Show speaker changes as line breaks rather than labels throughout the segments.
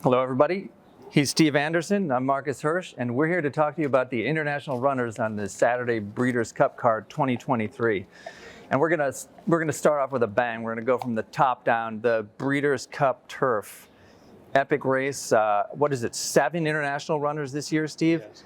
Hello, everybody. He's Steve Andersen. I'm Marcus Hersh, and we're here to talk to you about the international runners on the Saturday Breeders' Cup Card 2023. And we're gonna start off with a bang. We're gonna go from the top down. The Breeders' Cup Turf, epic race. What is it? 7 international runners this year, Steve?
Yes.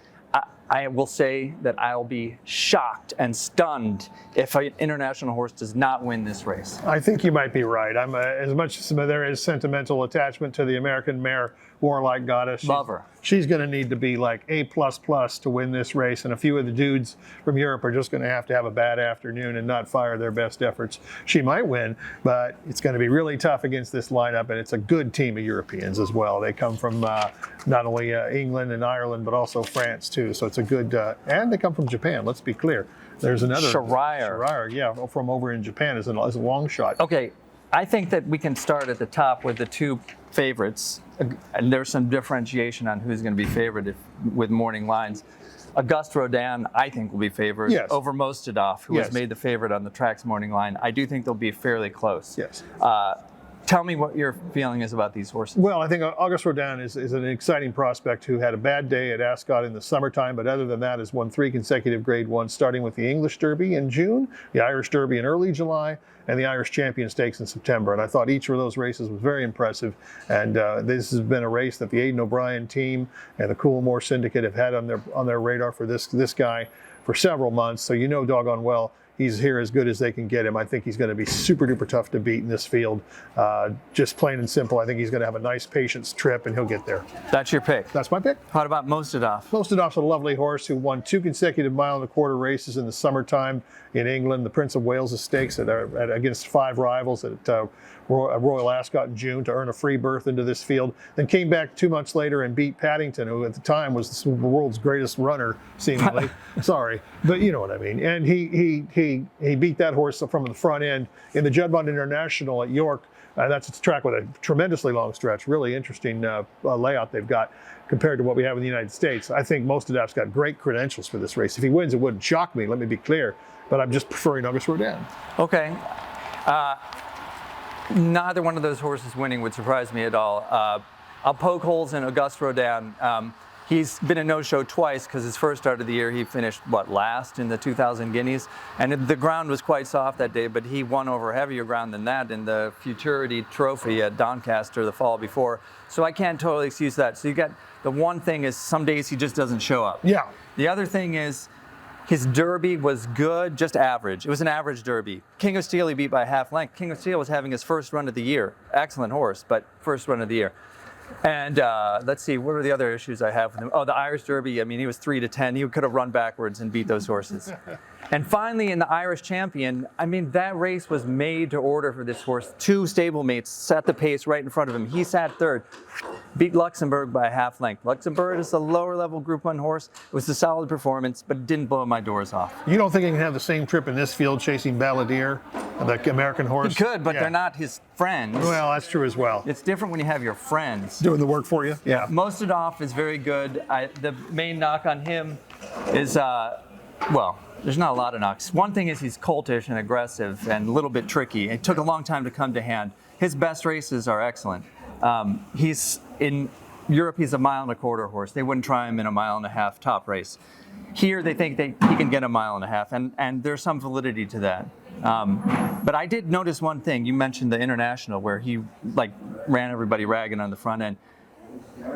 I will say that I'll be shocked and stunned if an international horse does not win this race.
I think you might be right. I'm as much as there is sentimental attachment to the American mare, Warlike Goddess.
Love her.
She's going to need to be like A++ to win this race, and a few of the dudes from Europe are just going to have a bad afternoon and not fire their best efforts. She might win, but it's going to be really tough against this lineup, and it's a good team of Europeans as well. They come from not only England and Ireland, but also France too. So it's a good, and they come from Japan. Let's be clear. There's another
Shariah,
yeah, from over in Japan is a long shot.
Okay, I think that we can start at the top with the 2 favorites, and there's some differentiation on who's going to be favored with morning lines. Auguste Rodin, I think, will be favored over Mostadov, who was made the favorite on the track's morning line. I do think they'll be fairly close.
Yes.
Tell me what your feeling is about these horses.
Well, I think Auguste Rodin is an exciting prospect who had a bad day at Ascot in the summertime, but other than that has won 3 consecutive Grade 1, starting with the English Derby in June, the Irish Derby in early July, and the Irish Champion Stakes in September. And I thought each of those races was very impressive. And this has been a race that the Aidan O'Brien team and the Coolmore Syndicate have had on their radar for this guy for several months. So you know doggone well he's here as good as they can get him. I think he's going to be super duper tough to beat in this field. Just plain and simple, I think he's going to have a nice patience trip and he'll get there.
That's your pick?
That's my pick.
How about Mostadov?
Mostadov's a lovely horse who won 2 consecutive mile-and-a-quarter races in the summertime in England, the Prince of Wales Stakes against 5 rivals at Royal Ascot in June to earn a free berth into this field. Then came back 2 months later and beat Paddington, who at the time was the world's greatest runner, seemingly. Sorry, but you know what I mean. And he beat that horse from the front end in the Juddmonte International at York. That's a track with a tremendously long stretch, really interesting layout they've got compared to what we have in the United States. I think Mostadov's got great credentials for this race. If he wins, it wouldn't shock me, let me be clear, but I'm just preferring Auguste Rodin.
Okay. Neither one of those horses winning would surprise me at all. I'll poke holes in Auguste Rodin. He's been a no-show twice because his first start of the year he finished, last in the 2,000 Guineas. And the ground was quite soft that day, but he won over heavier ground than that in the Futurity Trophy at Doncaster the fall before. So I can't totally excuse that. So you got, the one thing is some days he just doesn't show up.
Yeah.
The other thing is his Derby was good, just average. It was an average Derby. King of Steel he beat by half length. King of Steel was having his first run of the year. Excellent horse, but first run of the year. And let's see, what are the other issues I have with him? Oh, the Irish Derby, I mean, he was 3-10. He could have run backwards and beat those horses. And finally, in the Irish Champion, I mean, that race was made to order for this horse. 2 stablemates set the pace right in front of him. He sat third, beat Luxembourg by a half length. Luxembourg is a lower level Group 1 horse. It was a solid performance, but it didn't blow my doors off.
You don't think he can have the same trip in this field chasing Balladeer, the American horse?
He could, but they're not his friends.
Well, that's true as well.
It's different when you have your friends
doing the work for you. Yeah.
Mostadov is very good. The main knock on him is, well, there's not a lot of knocks. One thing is he's coltish and aggressive and a little bit tricky. It took a long time to come to hand. His best races are excellent. He's in Europe, he's a mile-and-a-quarter horse. They wouldn't try him in a mile-and-a-half top race. Here, they think he can get a mile-and-a-half, and there's some validity to that. But I did notice one thing. You mentioned the International, where he ran everybody ragged on the front end.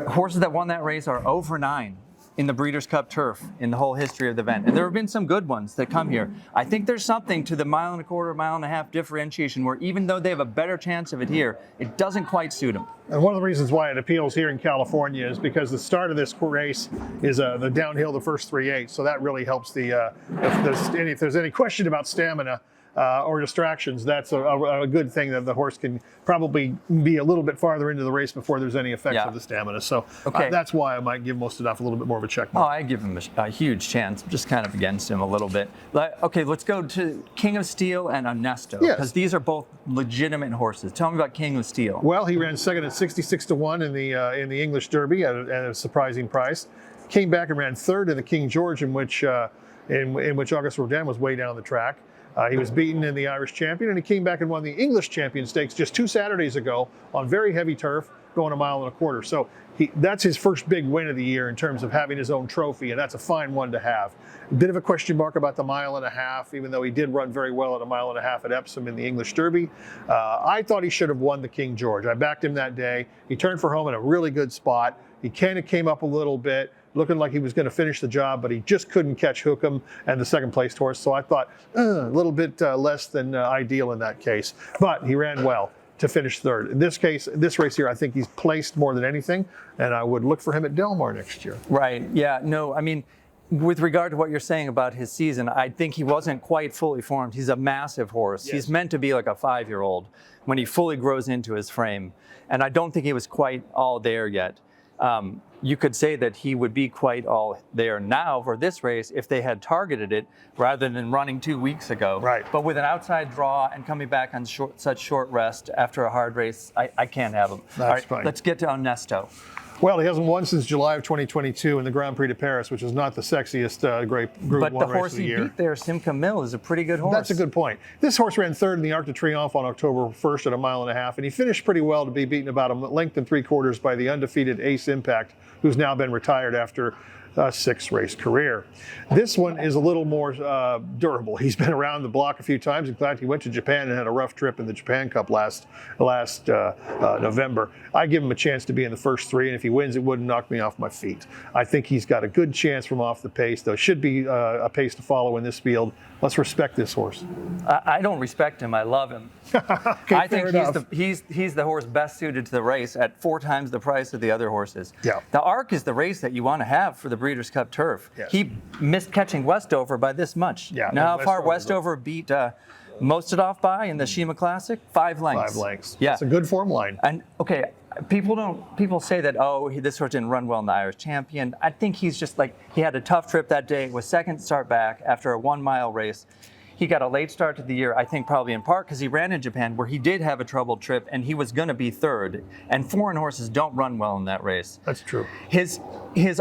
Horses that won that race are 0-9 in the Breeders' Cup Turf in the whole history of the event. And there have been some good ones that come here. I think there's something to the mile-and-a-quarter, mile-and-a-half differentiation where even though they have a better chance of it here, it doesn't quite suit them.
And one of the reasons why it appeals here in California is because the start of this race is the downhill, the first 3/8. So that really helps if there's any question about stamina, or distractions, that's a good thing that the horse can probably be a little bit farther into the race before there's any effect of the stamina. So that's why I might give Mostadov a little bit more of a check mark.
Oh, I give him a huge chance. I'm just kind of against him a little bit. Okay, let's go to King of Steel and Ernesto, because these are both legitimate horses. Tell me about King of Steel.
Well, he ran second at 66-1 in the English Derby at a surprising price. Came back and ran third in the King George, in which Auguste Rodin was way down the track. He was beaten in the Irish Champion, and he came back and won the English Champion Stakes just 2 Saturdays ago on very heavy turf going a mile and a quarter. So that's his first big win of the year in terms of having his own trophy, and that's a fine one to have. A bit of a question mark about the mile and a half, even though he did run very well at a mile and a half at Epsom in the English Derby. I thought he should have won the King George. I backed him that day. He turned for home in a really good spot. He kind of came up a little bit, looking like he was going to finish the job, but he just couldn't catch Hookham and the second place horse. So I thought a little bit less than ideal in that case. But he ran well to finish third. In this case, this race here, I think he's placed more than anything, and I would look for him at Del Mar next year.
Right. Yeah. No, I mean, with regard to what you're saying about his season, I think he wasn't quite fully formed. He's a massive horse.
Yes.
He's meant to be like a 5-year-old when he fully grows into his frame. And I don't think he was quite all there yet. You could say that he would be quite all there now for this race if they had targeted it rather than running 2 weeks ago.
Right.
But with an outside draw and coming back on such short rest after a hard race, I can't have him.
That's
all right,
fine.
let's get to Ernesto.
Well, he hasn't won since July of 2022 in the Grand Prix de Paris, which is not the sexiest Group
But
1
the
race
horse
of the
he
year.
beat there, Simca Mill, is a pretty good horse.
That's a good point. This horse ran third in the Arc de Triomphe on October 1st at a mile and a half, and he finished pretty well to be beaten about a length and 3/4 by the undefeated Ace Impact, who's now been retired after a 6-race career. This one is a little more durable. He's been around the block a few times. In fact, he went to Japan and had a rough trip in the Japan Cup last November. I give him a chance to be in the first 3, and if he wins, it wouldn't knock me off my feet. I think he's got a good chance from off the pace, though. Should be a pace to follow in this field. Let's respect this horse.
I don't respect him. I love him.
Okay,
I think
fair
he's the horse best suited to the race at 4 times the price of the other horses.
Yeah.
The Arc is the race that you want to have for the Breeders' Cup Turf.
Yes.
He missed catching Westover by this much.
Yeah,
Now how far
Westover-
Westover beat Mostadoff by in the Shima Classic? 5 lengths.
5 lengths.
Yeah.
It's a good form line.
And okay, people say that, oh, this horse didn't run well in the Irish Champion. I think he's just like, he had a tough trip that day, was second start back after a 1-mile race. He got a late start to the year, I think probably in part because he ran in Japan where he did have a troubled trip and he was going to be third. And foreign horses don't run well in that race.
That's true.
His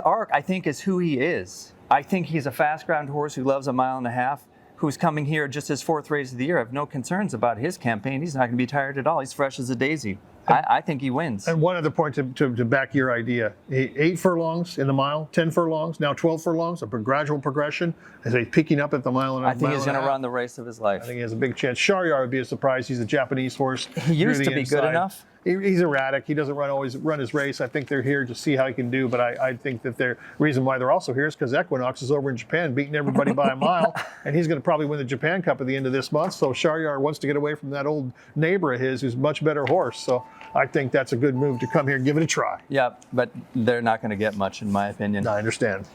Arc, I think, is who he is. I think he's a fast ground horse who loves a mile and a half, who's coming here just his 4th race of the year. I have no concerns about his campaign. He's not going to be tired at all. He's fresh as a daisy. I think he wins.
And one other point to back your idea. 8 furlongs in the mile, 10 furlongs, now 12 furlongs, a gradual progression. Is he picking up at the mile and a half?
I think he's going to run the race of his life.
I think he has a big chance. Sharyar would be a surprise. He's a Japanese horse.
He used to be good
inside.
enough.
He's erratic. He doesn't always run his race. I think they're here to see how he can do, but I think that the reason why they're also here is because Equinox is over in Japan beating everybody by a mile, and he's going to probably win the Japan Cup at the end of this month. So Sharyar wants to get away from that old neighbor of his who's a much better horse. So I think that's a good move to come here and give it a try.
Yeah, but they're not going to get much, in my opinion.
I understand.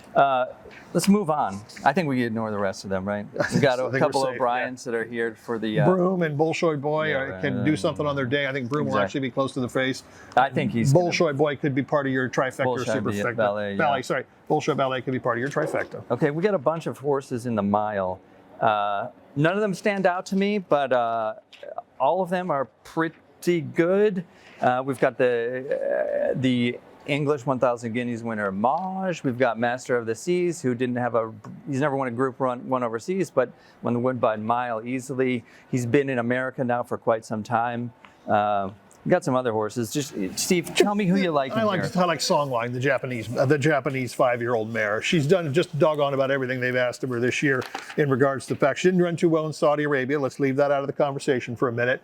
Let's move on. I think we ignore the rest of them, right? We've got
I
a
think
couple
we're
of
safe,
O'Briens that are here for the...
Broome and Bolshoi Boy
yeah,
can do something on their day. I think Broome will
exactly.
actually be close to the face.
I think he's... gonna-
Bolshoi Boy could be part of your trifecta or
Bolshoi
superfecta.
Ballet, yeah.
Ballet, sorry. Bolshoi Ballet could be part of your trifecta.
Okay, we got a bunch of horses in the mile. None of them stand out to me, but all of them are pretty good. We've got the English 1,000 Guineas winner Maj. We've got Master of the Seas, who he's never won a Group 1 overseas, but won the Woodbine Mile easily. He's been in America now for quite some time. We've got some other horses. Just Steve, tell me who you like.
I like Songline, the Japanese 5-year-old mare. She's done just doggone about everything they've asked of her this year in regards to the fact she didn't run too well in Saudi Arabia. Let's leave that out of the conversation for a minute.